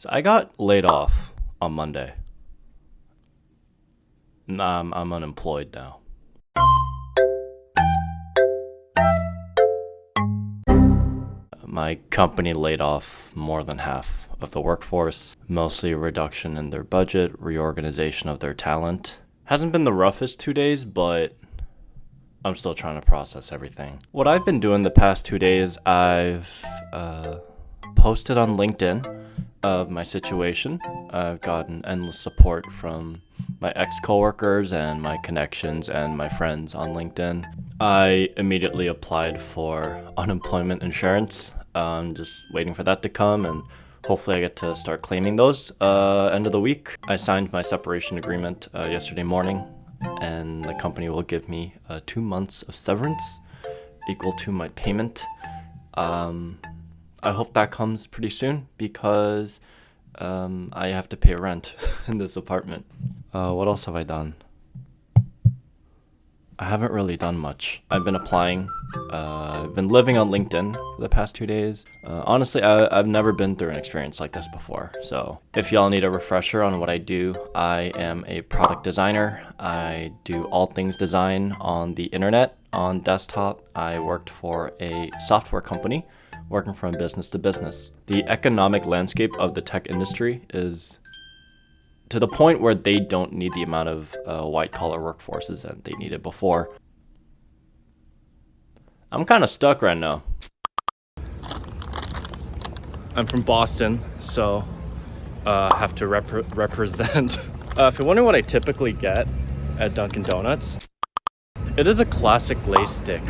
So I got laid off on Monday. I'm unemployed now. My company laid off more than half of the workforce, mostly a reduction in their budget, reorganization of their talent. Hasn't been the roughest 2 days, but I'm still trying to process everything. What I've been doing the past 2 days, I've posted on LinkedIn of my situation. I've gotten endless support from my ex-coworkers and my connections and my friends on LinkedIn. I immediately applied for unemployment insurance. I'm just waiting for that to come, and hopefully I get to start claiming those end of the week. I signed my separation agreement yesterday morning, and the company will give me 2 months of severance equal to my payment. I hope that comes pretty soon because I have to pay rent in this apartment. What else have I done? I haven't really done much. I've been applying. I've been living on LinkedIn for the past 2 days. Honestly, I've never been through an experience like this before. So if y'all need a refresher on what I do, I am a product designer. I do all things design on the internet, on desktop. I worked for a software company, working from business to business. The economic landscape of the tech industry is to the point where they don't need the amount of white-collar workforces that they needed before. I'm kind of stuck right now. I'm from Boston, so I have to represent. If you're wondering what I typically get at Dunkin' Donuts, it is a classic Lay's stick.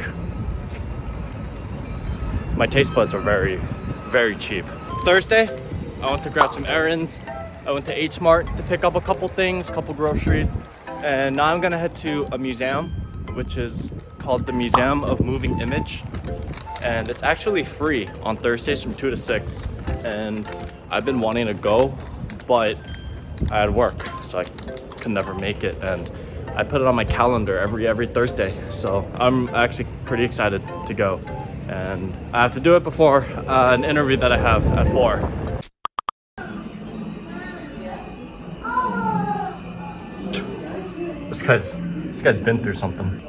My taste buds are very, very cheap. Thursday, I went to grab some errands. I went to H Mart to pick up a couple things, couple groceries, and now I'm gonna head to a museum, which is called the Museum of Moving Image, and it's actually free on Thursdays from 2 to 6. And I've been wanting to go, but I had work, so I could never make it. And I put it on my calendar every Thursday, so I'm actually pretty excited to go. And I have to do it before an interview that I have at 4. This guy's been through something.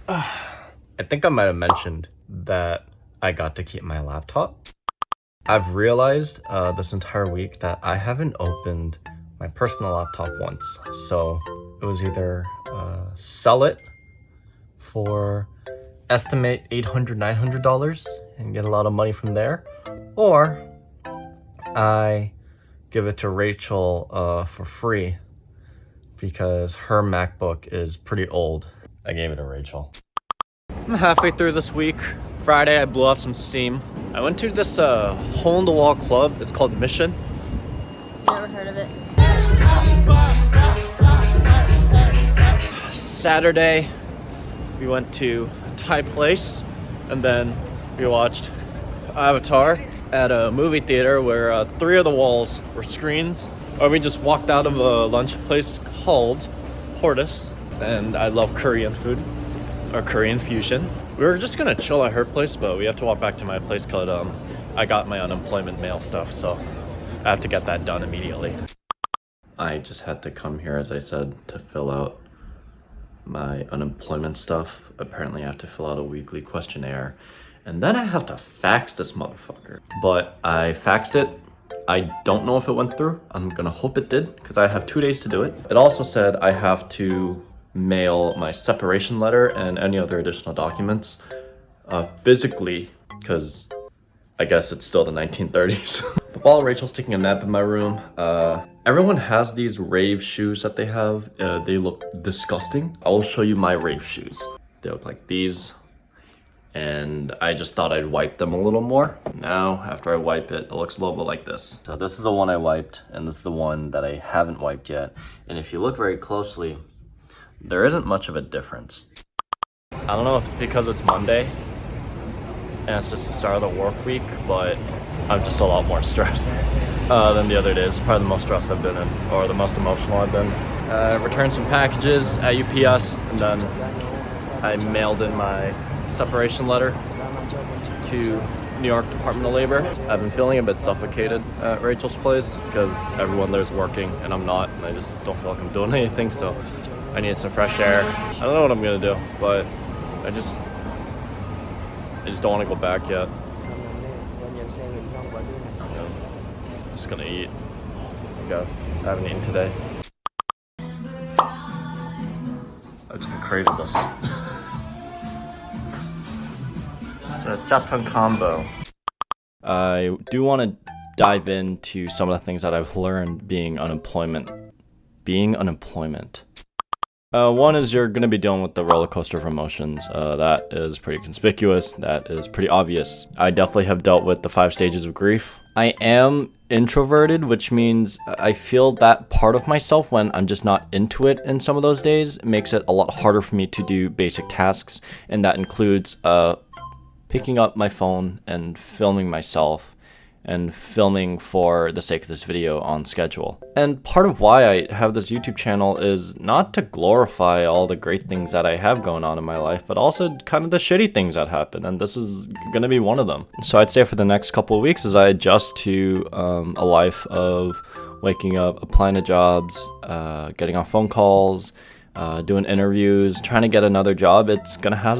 I think I might have mentioned that I got to keep my laptop. I've realized this entire week that I haven't opened my personal laptop once. So it was either sell it for estimate $800, $900 and get a lot of money from there, or I give it to Rachel for free because her MacBook is pretty old. I gave it to Rachel. I'm halfway through this week. Friday, I blew off some steam. I went to this hole-in-the-wall club. It's called Mission. Never heard of it. Saturday, we went to a Thai place, and then we watched Avatar at a movie theater where 3 of the walls were screens. Or we just walked out of a lunch place called Hortus, and I love Korean food, or Korean fusion. We were just gonna chill at her place, but we have to walk back to my place because I got my unemployment mail stuff, so I have to get that done immediately. I just had to come here, as I said, to fill out my unemployment stuff. Apparently I have to fill out a weekly questionnaire, and then I have to fax this motherfucker. But I faxed it. I don't know if it went through. I'm gonna hope it did, because I have 2 days to do it. It also said I have to mail my separation letter and any other additional documents physically, because I guess it's still the 1930s. While Rachel's taking a nap in my room, everyone has these rave shoes that they have. They look disgusting. I will show you my rave shoes. They look like these, and I just thought I'd wipe them a little more. Now, after I wipe it, it looks a little bit like this. So this is the one I wiped, and this is the one that I haven't wiped yet. And if you look very closely, there isn't much of a difference. I don't know if it's because it's Monday and it's just the start of the work week, but I'm just a lot more stressed than the other days. Probably the most stressed I've been in, or the most emotional I've been. Returned some packages at UPS, and then I mailed in my separation letter. to New York Department of Labor. I've been feeling a bit suffocated at Rachel's place just because everyone there's working and I'm not, and I just don't feel like I'm doing anything, so I need some fresh air. I don't know what I'm gonna do, but I just don't want to go back yet. Just gonna eat, I guess. I haven't eaten today. I just craved this. It's a jatang combo. I do want to dive into some of the things that I've learned being unemployment. One is you're going to be dealing with the roller coaster of emotions. That is pretty conspicuous. That is pretty obvious. I definitely have dealt with the 5 stages of grief. I am introverted, which means I feel that part of myself when I'm just not into it in some of those days. It makes it a lot harder for me to do basic tasks, and that includes picking up my phone and filming myself and filming for the sake of this video on schedule. And part of why I have this YouTube channel is not to glorify all the great things that I have going on in my life, but also kind of the shitty things that happen, and this is gonna be one of them. So I'd say for the next couple of weeks as I adjust to a life of waking up, applying to jobs, getting on phone calls, doing interviews, trying to get another job, it's gonna have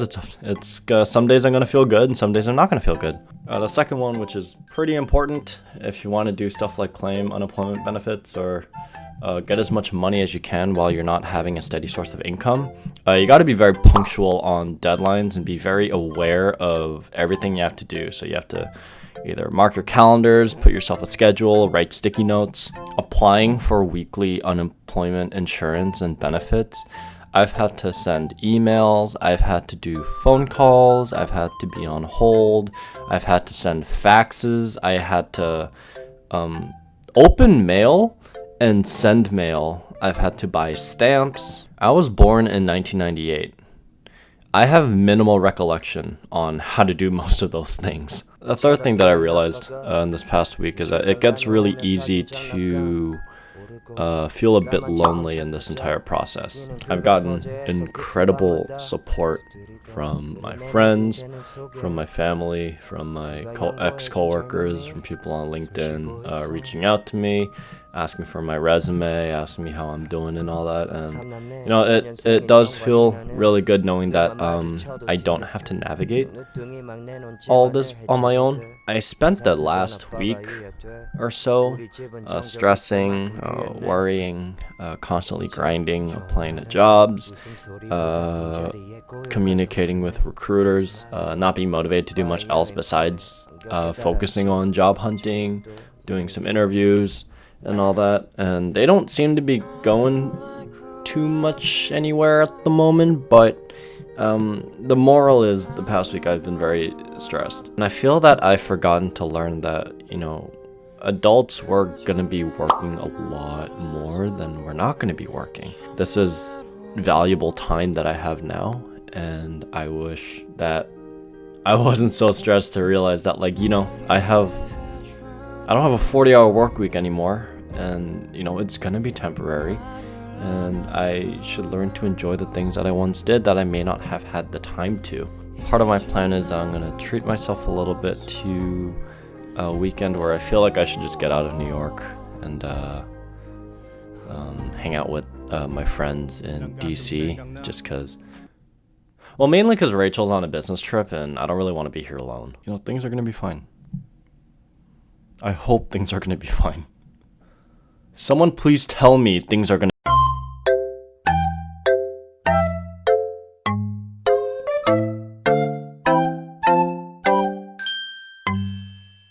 some days I'm gonna feel good and some days I'm not gonna feel good. The second one, which is pretty important if you want to do stuff like claim unemployment benefits or get as much money as you can while you're not having a steady source of income, you got to be very punctual on deadlines and be very aware of everything you have to do. So you have to either mark your calendars, put yourself a schedule, write sticky notes. Applying for weekly unemployment insurance and benefits, I've had to send emails, I've had to do phone calls, I've had to be on hold, I've had to send faxes, I had to open mail and send mail, I've had to buy stamps. I was born in 1998. I have minimal recollection on how to do most of those things. The third thing that I realized in this past week is that it gets really easy to feel a bit lonely in this entire process. I've gotten incredible support from my friends, from my family, from my ex-coworkers, from people on LinkedIn reaching out to me, asking for my resume, asking me how I'm doing and all that. And you know, it does feel really good knowing that I don't have to navigate all this on my own. I spent the last week or so stressing, worrying, constantly grinding, applying to jobs, communicating with recruiters, not being motivated to do much else besides focusing on job hunting, doing some interviews and all that, and they don't seem to be going too much anywhere at the moment, but the moral is the past week I've been very stressed, and I feel that I've forgotten to learn that, you know, adults were gonna be working a lot more than we're not gonna be working. This is valuable time that I have now, and I wish that I wasn't so stressed to realize that, like, you know, I don't have a 40-hour work week anymore, and you know, it's gonna be temporary, and I should learn to enjoy the things that I once did that I may not have had the time to. Part of my plan is I'm gonna treat myself a little bit to a weekend where I feel like I should just get out of New York and hang out with my friends in DC, just cause, well, mainly cause Rachel's on a business trip and I don't really want to be here alone. You know, things are gonna be fine. I hope things are going to be fine. Someone please tell me things are going to